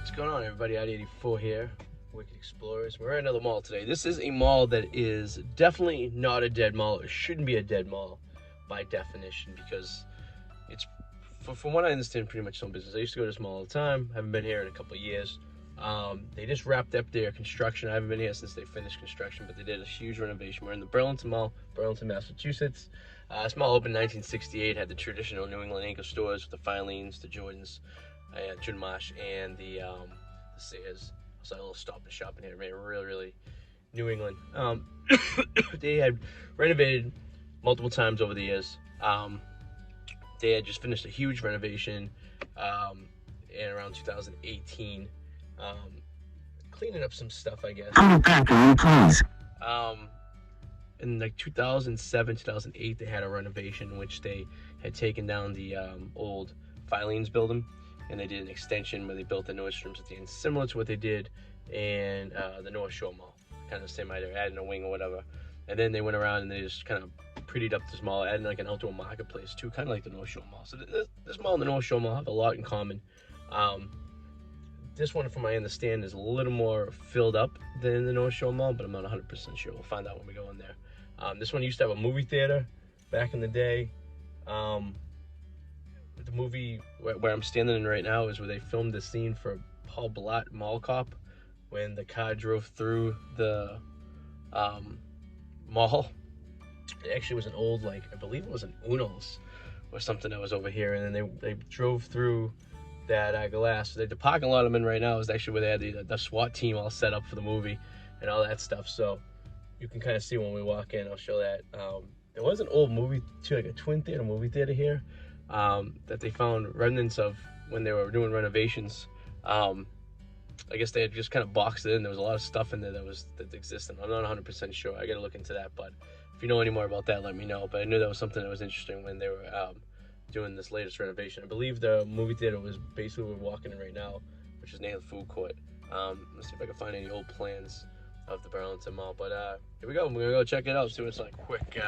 What's going on, everybody? Arty 84 here, Wicked Explorers. We're at another mall today. This is a mall that is definitely not a dead mall. It shouldn't be a dead mall by definition because it's, from what I understand, pretty much some business. I used to go to this mall all the time. Haven't been here in a couple of years. They just wrapped up their construction. I haven't been here since they finished construction, but they did a huge renovation. We're in the Burlington Mall, Burlington, Massachusetts. This mall opened in 1968, had the traditional New England anchor stores with the Filene's, the Jordans, June Marsh, and the Sears. So a little Stop and Shop in here, man. Really New England. They had renovated multiple times over the years. They had just finished a huge renovation in around 2018, cleaning up some stuff, I guess. In like 2007, 2008, they had a renovation in which they had taken down the old Filene's building, and they did an extension where they built the Nordstroms at the end, similar to what they did in the North Shore Mall. Kind of the same idea, adding a wing or whatever. And then they went around and they just kind of prettied up this mall, adding like an outdoor marketplace too, kind of like the North Shore Mall. So this mall and the North Shore Mall have a lot in common. This one, from my understanding, is a little more filled up than the North Shore Mall, but I'm not 100% sure. We'll find out when we go in there. This one used to have a movie theater back in the day. The movie where I'm standing in right now is where they filmed the scene for Paul Blart Mall Cop when the car drove through the mall. It actually was an old, like, I believe it was an Uno's or something that was over here, and then they drove through that glass. The parking lot I'm in right now is actually where they had the SWAT team all set up for the movie and all that stuff. So you can kind of see when we walk in. I'll show that. There was an old movie too, like a twin theater movie theater here, that they found remnants of when they were doing renovations. I guess they had just kind of boxed it in. There was a lot of stuff in there that existed. I'm not 100% sure. I got to look into that, but if you know any more about that, let me know. But I knew that was something that was interesting when they were doing this latest renovation. I believe the movie theater was basically where we're walking in right now, which is near the food court. Let's see if I can find any old plans of the Burlington Mall. But here we go. We're gonna go check it out. See what's like quick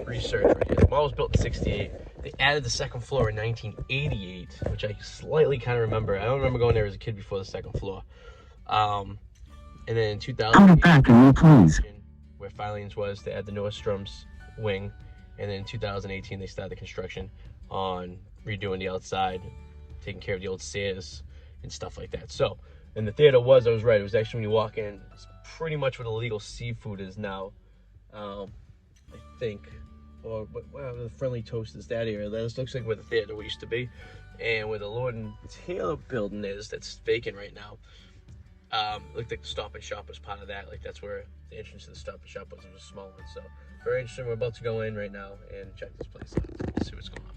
research right here. The mall was built in '68. They added the second floor in 1988, which I slightly kind of remember. I don't remember going there as a kid before the second floor. And then in 2000, where Filene's was, they had the Nordstrom's wing, and then in 2018 they started the construction on redoing the outside, taking care of the old Sears and stuff like that. So, and the theater was, I was right, it was actually, when you walk in, it's pretty much what illegal seafood is now, I think, or whatever the Friendly Toast is, that area. That looks like where the theater used to be, and where the Lord and Taylor building is, that's vacant right now. Looked like the Stop and Shop was part of that. Like, that's where the entrance to the Stop and Shop was. It was a small one. So very interesting. We're about to go in right now and check this place out, see what's going on.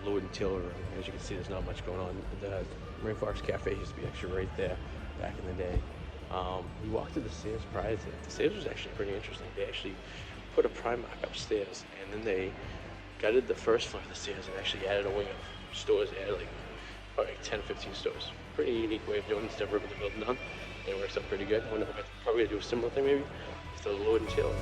Lord and Taylor Room. As you can see, there's not much going on. The Rainforest Cafe used to be actually right there back in the day. We walked to the stairs prior to it. The stairs was actually pretty interesting. They actually put a Primark upstairs, and then they gutted the first floor of the stairs and actually added a wing of stores. They added like probably 10, 15 stores. Pretty unique way of doing it instead of ripping the building down. It works out pretty good. I wonder if I'm probably gonna do a similar thing maybe with the Lord and Taylor.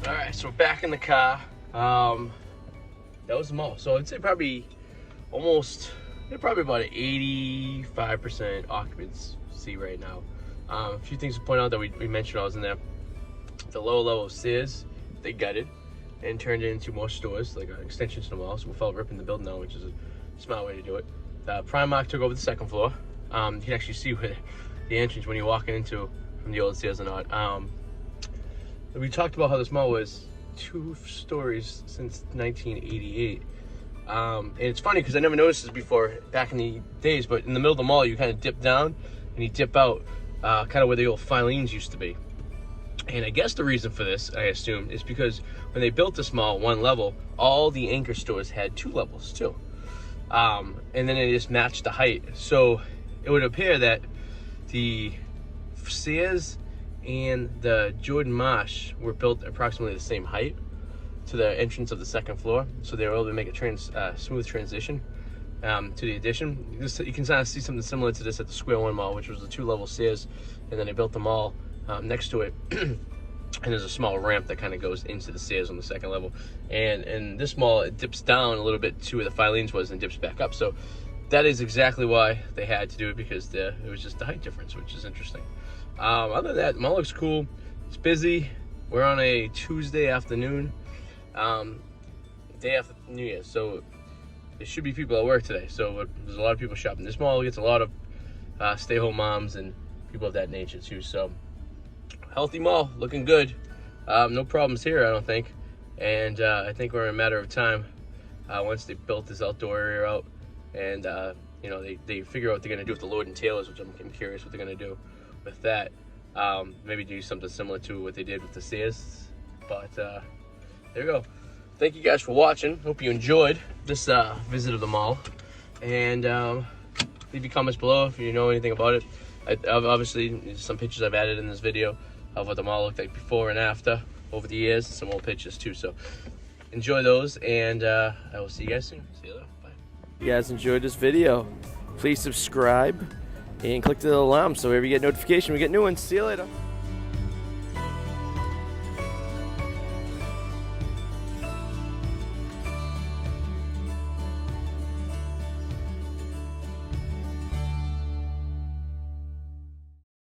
All right, so we're back in the car. That was the mall. So I'd say probably about an 85% occupancy right now. A few things to point out that we mentioned while I was in there. The lower level of stairs, they gutted and turned it into more stores, like an extension to the mall. So we felt ripping the building down, which is a smart way to do it. Primark took over the second floor. You can actually see where the entrance when you're walking into from the old stairs or not. We talked about how this mall was 2 stories since 1988. And it's funny because I never noticed this before back in the days, but in the middle of the mall, you kind of dip down and you dip out kind of where the old Filene's used to be. And I guess the reason for this, I assume, is because when they built this mall, 1 level, all the anchor stores had 2 levels too. And then they just matched the height. So it would appear that the Sears and the Jordan Marsh were built approximately the same height to the entrance of the second floor, so they were able to make a smooth transition to the addition. You can kind of see something similar to this at the Square One Mall, which was the 2-level stairs, and then they built the mall next to it, and there's a small ramp that kind of goes into the stairs on the second level. And in this mall, it dips down a little bit to where the Filene's was and dips back up. So that is exactly why they had to do it, because it was just the height difference, which is interesting. Other than that, the mall looks cool. It's busy. We're on a Tuesday afternoon. day after New Year's, so there should be people at work today. So there's a lot of people shopping. This mall gets a lot of stay-home moms and people of that nature too. So healthy mall, looking good. No problems here, I don't think. And I think we're in a matter of time once they built this outdoor area out, and you know, they figure out what they're gonna do with the Lord and Taylor's, which I'm curious what they're gonna do with that. Maybe do something similar to what they did with the Sears. But there you go. Thank you guys for watching. Hope you enjoyed this visit of the mall, and leave your comments below if you know anything about it. Obviously, some pictures I've added in this video of what the mall looked like before and after over the years, some old pictures too. So enjoy those, and I will see you guys soon. See you later. Bye. If you guys enjoyed this video, please subscribe and click the alarm so whenever you get notification, we get new ones. See you later.